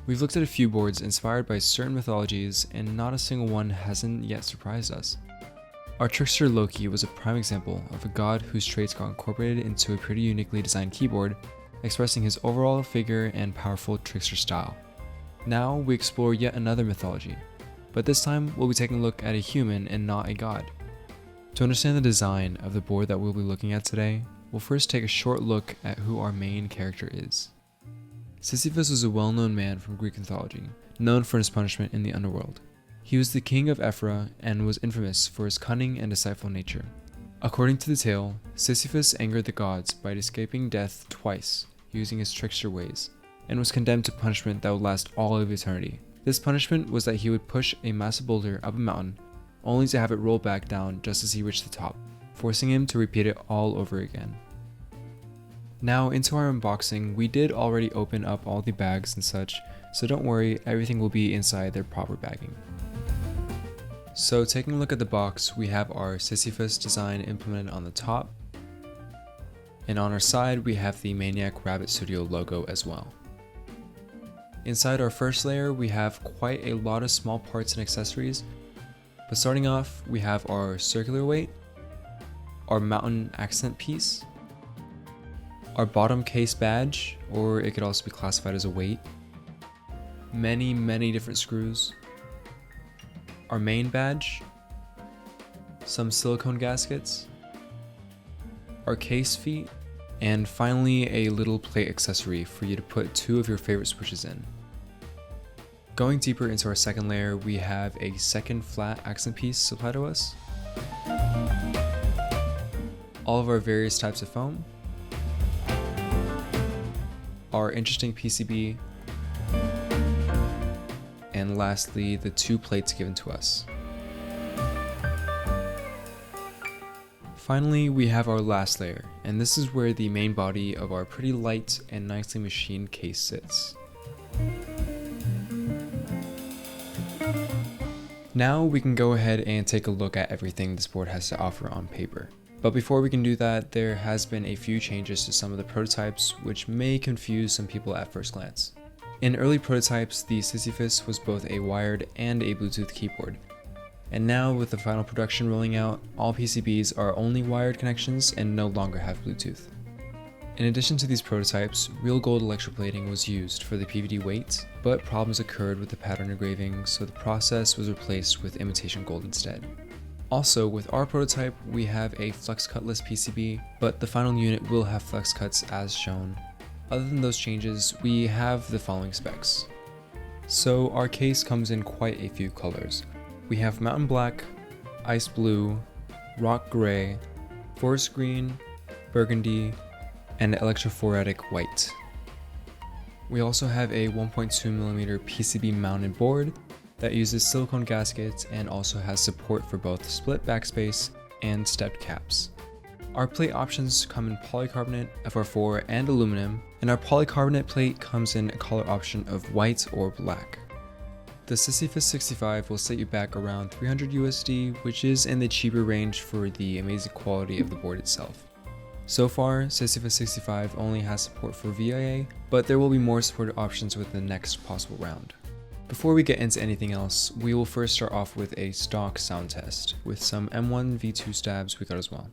We've looked at a few boards inspired by certain mythologies, and not a single one hasn't yet surprised us. Our trickster Loki was a prime example of a god whose traits got incorporated into a pretty uniquely designed keyboard, expressing his overall figure and powerful trickster style. Now we explore yet another mythology, but this time we'll be taking a look at a human and not a god. To understand the design of the board that we'll be looking at today, we'll first take a short look at who our main character is. Sisyphus was a well-known man from Greek mythology, known for his punishment in the underworld. He was the king of Ephyra and was infamous for his cunning and deceitful nature. According to the tale, Sisyphus angered the gods by escaping death twice, using his trickster ways, and was condemned to punishment that would last all of eternity. This punishment was that he would push a massive boulder up a mountain, only to have it roll back down just as he reached the top, forcing him to repeat it all over again. Now into our unboxing, we did already open up all the bags and such, so don't worry, everything will be inside their proper bagging. So taking a look at the box, we have our Sisyphus design implemented on the top, and on our side we have the Maniac Rabbit Studio logo as well. Inside our first layer we have quite a lot of small parts and accessories, but starting off we have our circular weight, our mountain accent piece, our bottom case badge, or it could also be classified as a weight, many different screws, our main badge, some silicone gaskets, our case feet, and finally a little plate accessory for you to put two of your favorite switches in. Going deeper into our second layer, we have a second flat accent piece supplied to us, all of our various types of foam, our interesting PCB, and lastly the two plates given to us. Finally, we have our last layer, and this is where the main body of our pretty light and nicely machined case sits. Now we can go ahead and take a look at everything this board has to offer on paper. But before we can do that, there has been a few changes to some of the prototypes which may confuse some people at first glance. In early prototypes, the Sisyphus was both a wired and a Bluetooth keyboard. And now with the final production rolling out, all PCBs are only wired connections and no longer have Bluetooth. In addition to these prototypes, real gold electroplating was used for the PVD weight, but problems occurred with the pattern engraving, so the process was replaced with imitation gold instead. Also, with our prototype, we have a flex cutless PCB, but the final unit will have flex cuts as shown. Other than those changes, we have the following specs. So our case comes in quite a few colors. We have mountain black, ice blue, rock gray, forest green, burgundy, and electrophoretic white. We also have a 1.2mm PCB mounted board that uses silicone gaskets and also has support for both split backspace and stepped caps. Our plate options come in polycarbonate, FR4, and aluminum, and our polycarbonate plate comes in a color option of white or black. The Sisyphus65 will set you back around $300 USD, which is in the cheaper range for the amazing quality of the board itself. So far, Sisyphus65 only has support for VIA, but there will be more supported options with the next possible round. Before we get into anything else, we will first start off with a stock sound test, with some M1 V2 stabs we got as well.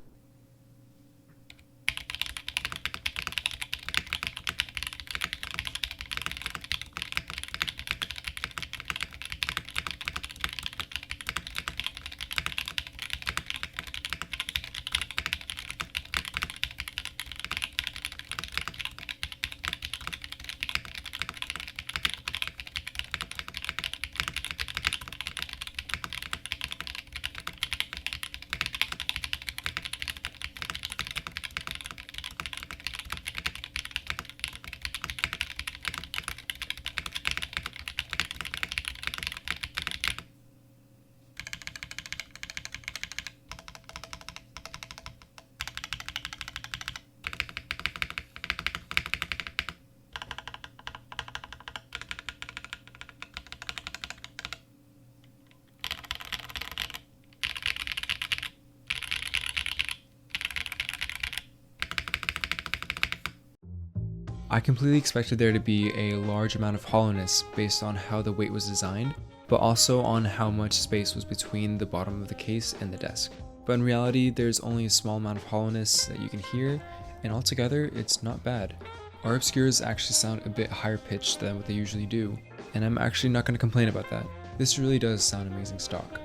I completely expected there to be a large amount of hollowness based on how the weight was designed, but also on how much space was between the bottom of the case and the desk. But in reality, there's only a small amount of hollowness that you can hear, and altogether, it's not bad. Our Obscuras actually sound a bit higher pitched than what they usually do, and I'm actually not going to complain about that. This really does sound amazing stock.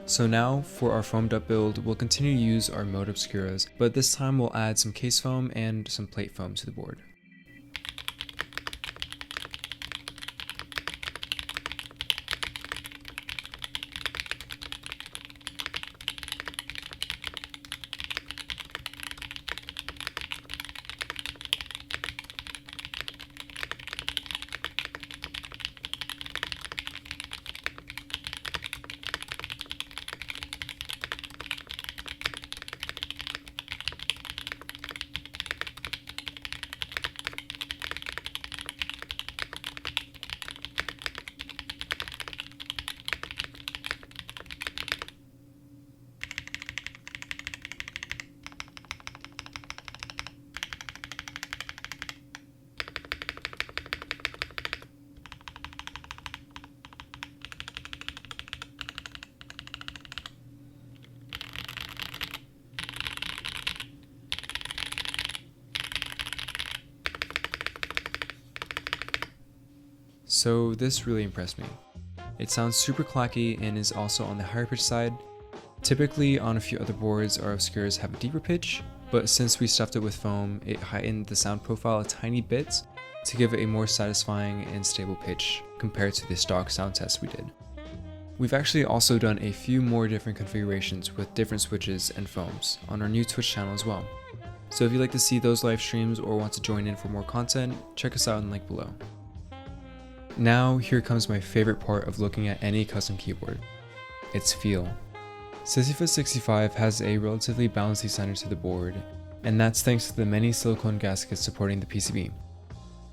So now, for our foamed up build, we'll continue to use our mode Obscuras, but this time we'll add some case foam and some plate foam to the board. So this really impressed me. It sounds super clacky and is also on the higher pitch side. Typically on a few other boards our Obscuras have a deeper pitch, but since we stuffed it with foam, it heightened the sound profile a tiny bit to give it a more satisfying and stable pitch compared to the stock sound test we did. We've actually also done a few more different configurations with different switches and foams on our new Twitch channel as well. So if you'd like to see those live streams or want to join in for more content, check us out in the link below. Now, here comes my favorite part of looking at any custom keyboard. Its feel. Sisyphus65 has a relatively bouncy center to the board, and that's thanks to the many silicone gaskets supporting the PCB.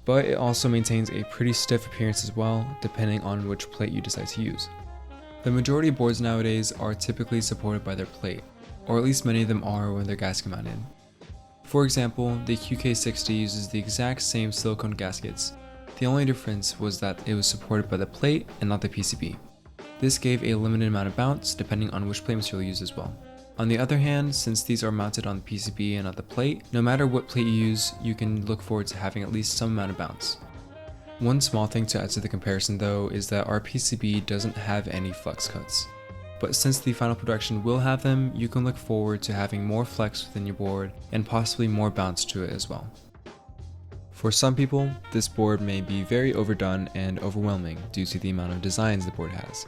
But it also maintains a pretty stiff appearance as well, depending on which plate you decide to use. The majority of boards nowadays are typically supported by their plate, or at least many of them are when they're gasket mounted. For example, the QK60 uses the exact same silicone gaskets. The only difference was that it was supported by the plate and not the PCB. This gave a limited amount of bounce depending on which plate material you use as well. On the other hand, since these are mounted on the PCB and not the plate, no matter what plate you use, you can look forward to having at least some amount of bounce. One small thing to add to the comparison though is that our PCB doesn't have any flex cuts. But since the final production will have them, you can look forward to having more flex within your board and possibly more bounce to it as well. For some people, this board may be very overdone and overwhelming due to the amount of designs the board has.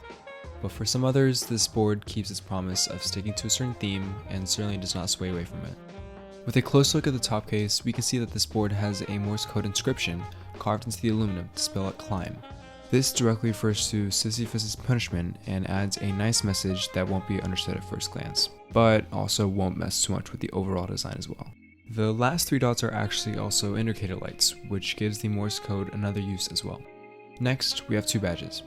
But for some others, this board keeps its promise of sticking to a certain theme and certainly does not sway away from it. With a close look at the top case, we can see that this board has a Morse code inscription carved into the aluminum to spell out climb. This directly refers to Sisyphus' punishment and adds a nice message that won't be understood at first glance, but also won't mess too much with the overall design as well. The last three dots are actually also indicator lights, which gives the Morse code another use as well. Next, we have two badges.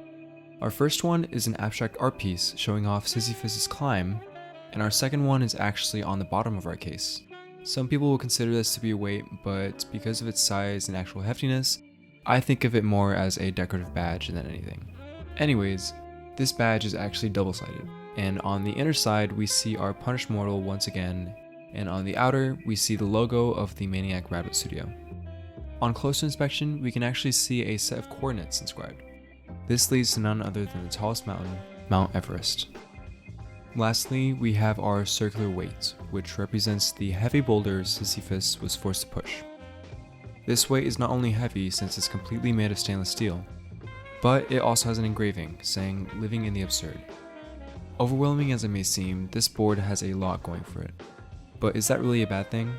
Our first one is an abstract art piece showing off Sisyphus' climb, and our second one is actually on the bottom of our case. Some people will consider this to be a weight, but because of its size and actual heftiness, I think of it more as a decorative badge than anything. Anyways, this badge is actually double-sided, and on the inner side we see our punished mortal once again, and on the outer, we see the logo of the Maniac Rabbit Studio. On closer inspection, we can actually see a set of coordinates inscribed. This leads to none other than the tallest mountain, Mount Everest. Lastly, we have our circular weight, which represents the heavy boulders Sisyphus was forced to push. This weight is not only heavy since it's completely made of stainless steel, but it also has an engraving saying "Living in the Absurd." Overwhelming as it may seem, this board has a lot going for it. But is that really a bad thing?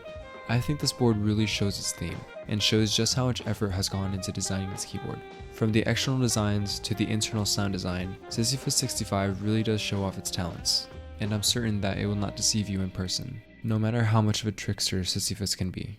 I think this board really shows its theme, and shows just how much effort has gone into designing this keyboard. From the external designs to the internal sound design, Sisyphus65 really does show off its talents, and I'm certain that it will not deceive you in person, no matter how much of a trickster Sisyphus can be.